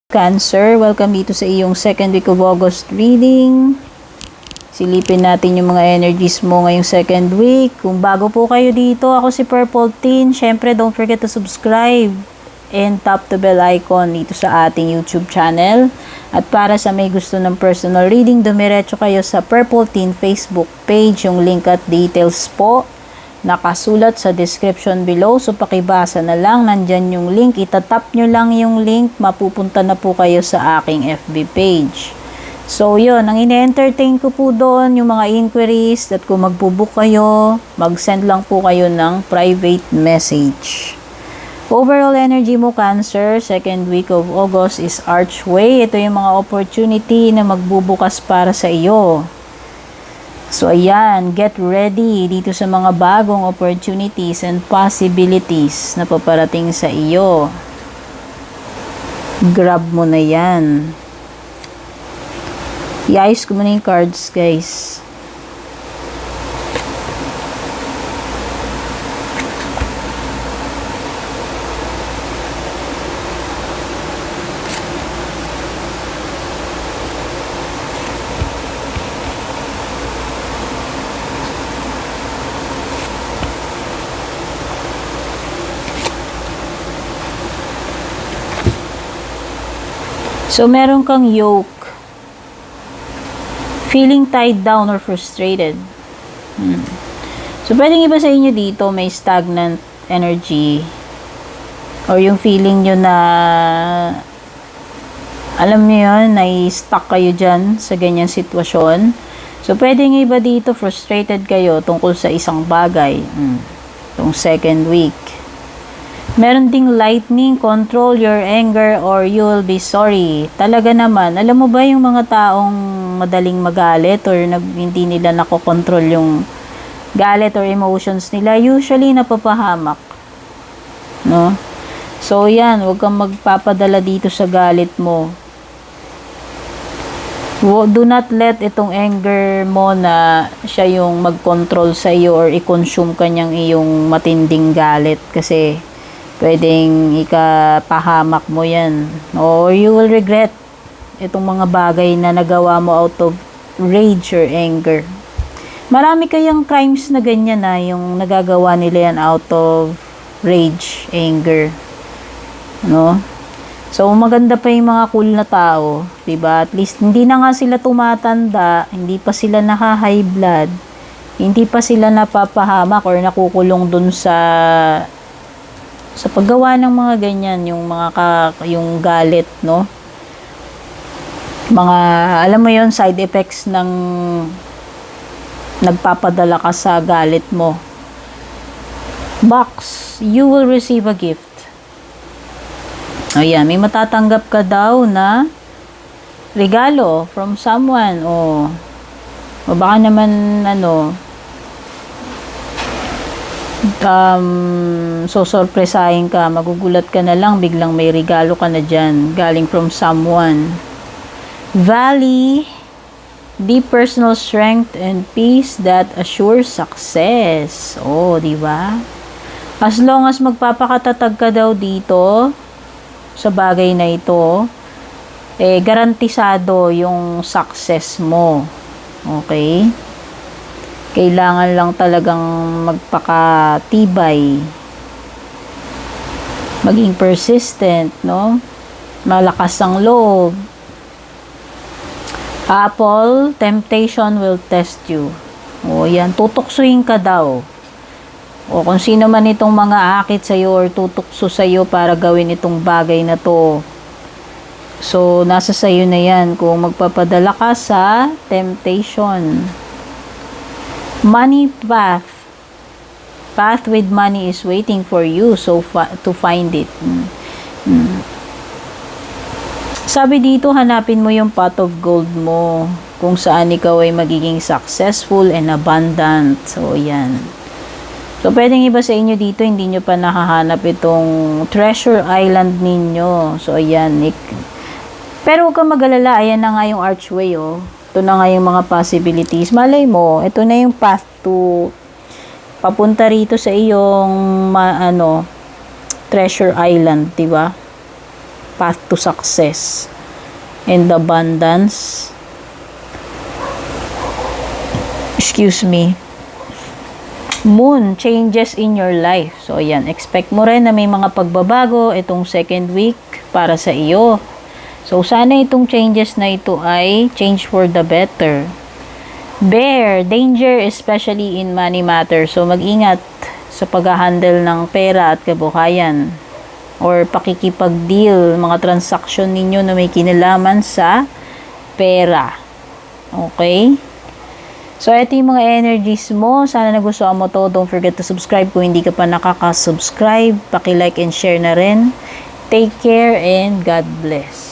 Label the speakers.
Speaker 1: Cancer, welcome dito sa iyong second week of August reading. Silipin natin yung mga energies mo ngayong second week. Kung bago po kayo dito, ako si Purple Teen. Syempre, don't forget to subscribe and tap the bell icon dito sa ating YouTube channel. At para sa may gusto ng personal reading, dumiretso kayo sa Purple Teen Facebook page. Yung link at details po nakasulat sa description below. So, pakibasa na lang. Nandyan yung link. Itatap nyo lang yung link. Mapupunta na po kayo sa aking FB page. So, yun. Ang ine-entertain ko po doon, yung mga inquiries, at kung magbubook kayo, mag-send lang po kayo ng private message. Overall energy mo, Cancer, second week of August is Archway. Ito yung mga opportunity na magbubukas para sa iyo. So, ayan, get ready dito sa mga bagong opportunities and possibilities na paparating sa iyo. Grab mo na yan. I-ayos ko muna yung cards, guys. So, meron kang yoke. Feeling tied down or frustrated. So, pwedeng iba sa inyo dito, may stagnant energy. Or yung feeling nyo na, alam nyo yun, na-stuck kayo dyan sa ganyang sitwasyon. So, pwedeng iba dito, frustrated kayo tungkol sa isang bagay. Itong second week. Meron ding lightning, control your anger or you will be sorry. Talaga naman, alam mo ba yung mga taong madaling magalit or hindi nila nakokontrol yung galit or emotions nila, usually napapahamak. No? So, yan, huwag kang magpapadala dito sa galit mo. Do not let itong anger mo na siya yung mag-control sa iyo or i-consume kanyang iyong matinding galit kasi pwedeng ikapahamak mo yan. Or you will regret itong mga bagay na nagawa mo out of rage or anger. Marami kayang crimes na ganyan na yung nagagawa nila yan out of rage, anger. No? So, maganda pa yung mga cool na tao. Diba? At least, hindi na nga sila tumatanda, hindi pa sila naka-high blood, hindi pa sila napapahamak or nakukulong dun sa paggawa ng mga ganyan, yung galit, no? Mga, alam mo yon, side effects ng nagpapadala ka sa galit mo. Box, you will receive a gift. Ayan, may matatanggap ka daw na regalo from someone, o baka naman, so sorpresahin ka, magugulat ka na lang, biglang may regalo ka na dyan, galing from someone. Valley, deep personal strength and peace that assures success. Oh, di ba? As long as magpapakatatag ka daw dito sa bagay na ito, garantisado yung success mo. Okay? Kailangan lang talagang magpakatibay. Maging persistent, no? Malakas ang loob. Apple, temptation will test you. O yan, tutuksuin ka daw. O kung sino man itong mga akit sa'yo or tutukso sa'yo para gawin itong bagay na to. So, nasa sa'yo na yan kung magpapadala ka sa temptation. Money path. Path with money is waiting for you so to find it. Sabi dito, hanapin mo yung pot of gold mo kung saan ikaw ay magiging successful and abundant. So, yan. So, pwedeng iba sa inyo dito, hindi nyo pa nakahanap itong treasure island ninyo. So, ayan. Pero huwag kang mag-alala. Ayan na nga yung archway, oh. Ito na nga yung mga possibilities. Malay mo, ito na yung path to papunta rito sa iyong treasure island, diba? path to success and abundance. Excuse me. Moon, changes in your life. So, ayan. Expect mo rin na may mga pagbabago itong second week para sa iyo. So, sana itong changes na ito ay change for the better. Bear, danger especially in money matters. So, mag-ingat sa pag-handle ng pera at kabuhayan. Or pakikipag-deal, mga transaction ninyo na may kinalaman sa pera. Okay? So, ito yung mga energies mo. Sana nagustuhan mo to. Don't forget to subscribe kung hindi ka pa nakaka-subscribe. Paki-like and share na rin. Take care and God bless.